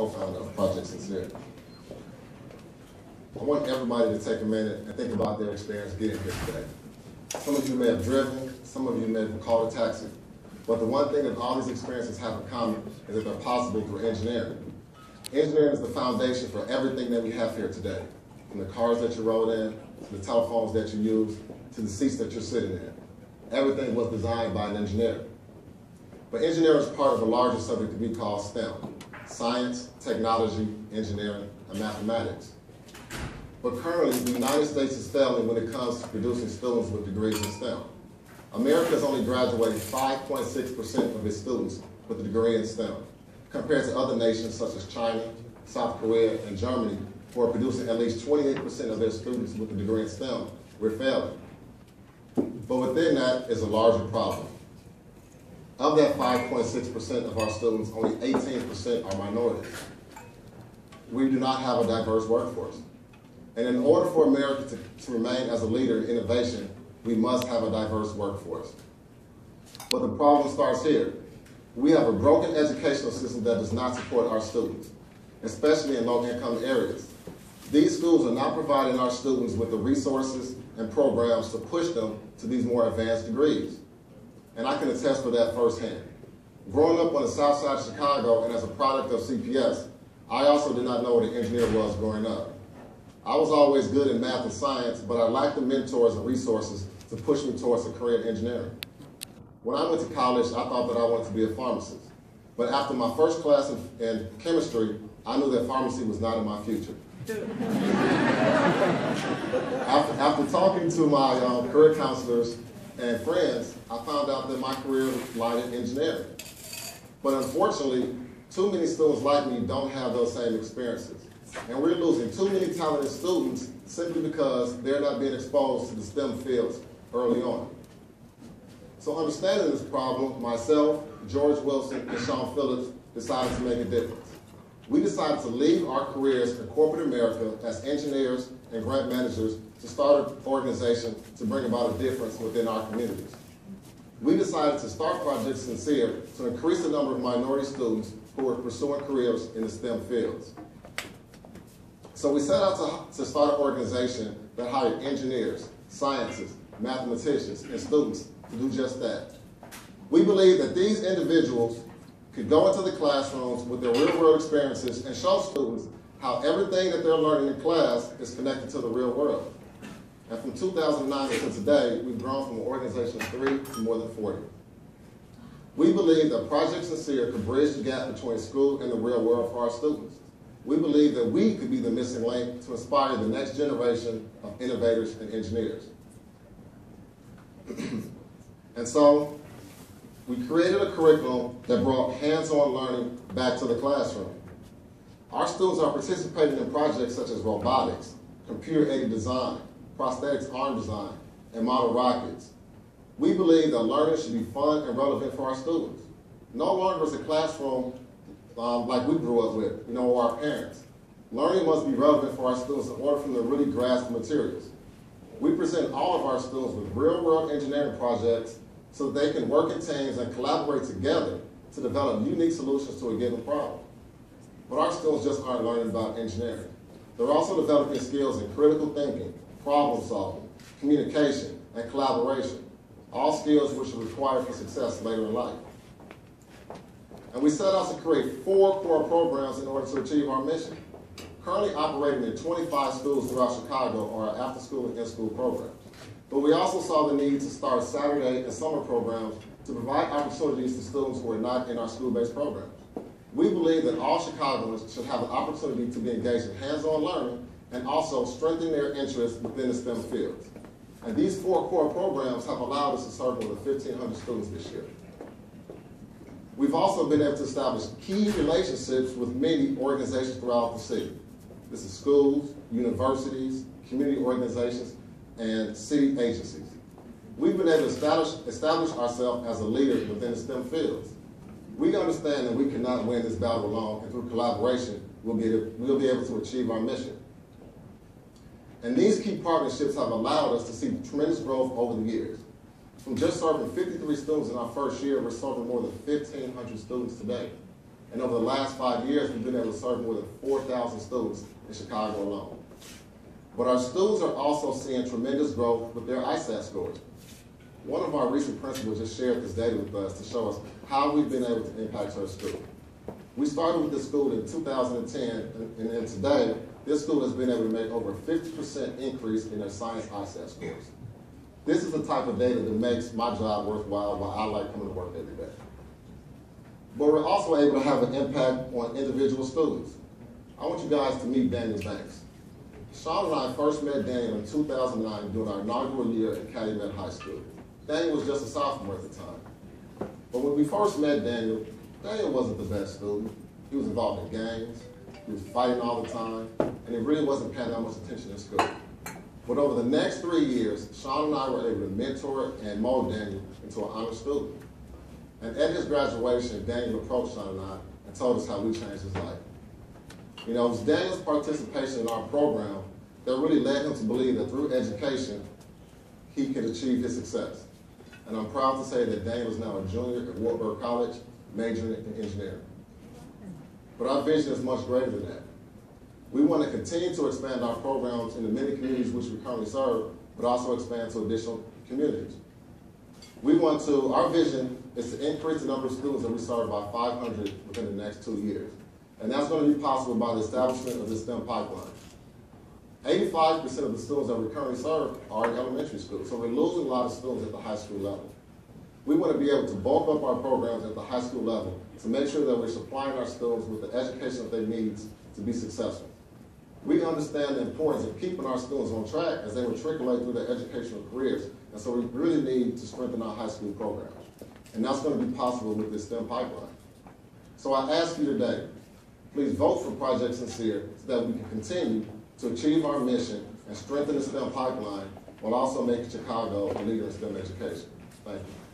co-founder of Project SYNCERE. I want everybody to take a minute and think about their experience getting here today. Some of you may have driven, some of you may have called a taxi, but the one thing that all these experiences have in common is that they're possible through engineering. Engineering is the foundation for everything that we have here today, from the cars that you rode in, to the telephones that you use, to the seats that you're sitting in. Everything was designed by an engineer. But engineering is part of a larger subject that we call STEM: science, technology, engineering, and mathematics. But currently, the United States is failing when it comes to producing students with degrees in STEM. America is only graduating 5.6% of its students with a degree in STEM, compared to other nations such as China, South Korea, and Germany, who are producing at least 28% of their students with a degree in STEM. We're failing. But within that is a larger problem. Of that 5.6% of our students, only 18% are minorities. We do not have a diverse workforce. And in order for America to remain as a leader in innovation, we must have a diverse workforce. But the problem starts here. We have a broken educational system that does not support our students, especially in low-income areas. These schools are not providing our students with the resources and programs to push them to these more advanced degrees. And I can attest for that firsthand. Growing up on the south side of Chicago and as a product of CPS, I also did not know what an engineer was growing up. I was always good in math and science, but I lacked the mentors and resources to push me towards a career in engineering. When I went to college, I thought that I wanted to be a pharmacist. But after my first class in chemistry, I knew that pharmacy was not in my future. After talking to my career counselors and friends, I found out that my career lied in engineering. But unfortunately, too many students like me don't have those same experiences. And we're losing too many talented students simply because they're not being exposed to the STEM fields early on. So understanding this problem, myself, George Wilson, and Sean Phillips decided to make a difference. We decided to leave our careers in corporate America as engineers and grant managers to start an organization to bring about a difference within our communities. We decided to start Project SYNCERE to increase the number of minority students who are pursuing careers in the STEM fields. So we set out to start an organization that hired engineers, scientists, mathematicians, and students to do just that. We believe that these individuals could go into the classrooms with their real-world experiences and show students how everything that they're learning in class is connected to the real world. And from 2009 until today, we've grown from an organization of 3 to more than 40. We believe that Project SYNCERE could bridge the gap between school and the real world for our students. We believe that we could be the missing link to inspire the next generation of innovators and engineers. And so, we created a curriculum that brought hands-on learning back to the classroom. Our students are participating in projects such as robotics, computer-aided design, prosthetics arm design, and model rockets. We believe that learning should be fun and relevant for our students. No longer is a classroom like we grew up with, or our parents. Learning must be relevant for our students in order for them to really grasp the materials. We present all of our students with real-world engineering projects so that they can work in teams and collaborate together to develop unique solutions to a given problem. But our students just aren't learning about engineering. They're also developing skills in critical thinking, problem solving, communication, and collaboration, all skills which are required for success later in life. And we set out to create 4 core programs in order to achieve our mission. Currently operating in 25 schools throughout Chicago are our after-school and in-school programs. But we also saw the need to start Saturday and summer programs to provide opportunities to students who are not in our school-based programs. We believe that all Chicagoans should have the opportunity to be engaged in hands-on learning and also strengthen their interest within the STEM fields. And these 4 core programs have allowed us to serve more than 1,500 students this year. We've also been able to establish key relationships with many organizations throughout the city. This is schools, universities, community organizations, and city agencies. We've been able to establish ourselves as a leader within the STEM fields. We understand that we cannot win this battle alone, and through collaboration, we'll be able to achieve our mission. And these key partnerships have allowed us to see tremendous growth over the years. From just serving 53 students in our first year, we're serving more than 1,500 students today. And over the last 5 years, we've been able to serve more than 4,000 students in Chicago alone. But our students are also seeing tremendous growth with their ISAT scores. One of our recent principals just shared this data with us to show us how we've been able to impact her school. We started with this school in 2010, and then today, this school has been able to make over a 50% increase in their science ISAT scores. This is the type of data that makes my job worthwhile, why I like coming to work every day. But we're also able to have an impact on individual students. I want you guys to meet Daniel Banks. Sean and I first met Daniel in 2009 during our inaugural year at Calumet High School. Daniel was just a sophomore at the time. But when we first met Daniel wasn't the best student. He was involved in gangs, he was fighting all the time, and he really wasn't paying that much attention in school. But over the next 3 years, Sean and I were able to mentor and mold Daniel into an honor student. And at his graduation, Daniel approached Sean and I and told us how we changed his life. You know, it was Daniel's participation in our program that really led him to believe that through education, he could achieve his success. And I'm proud to say that Daniel is now a junior at Wartburg College, majoring in engineering. But our vision is much greater than that. We want to continue to expand our programs in the many communities which we currently serve, but also expand to additional communities. Our vision is to increase the number of students that we serve by 500 within the next 2 years. And that's going to be possible by the establishment of the STEM pipeline. 85% of the students that we currently serve are in elementary school, so we're losing a lot of students at the high school level. We want to be able to bulk up our programs at the high school level to make sure that we're supplying our students with the education that they need to be successful. We understand the importance of keeping our students on track as they matriculate through their educational careers, and so we really need to strengthen our high school programs. And that's going to be possible with this STEM pipeline. So I ask you today, please vote for Project SYNCERE so that we can continue to achieve our mission and strengthen the STEM pipeline while also making Chicago a leader in STEM education. Thank you.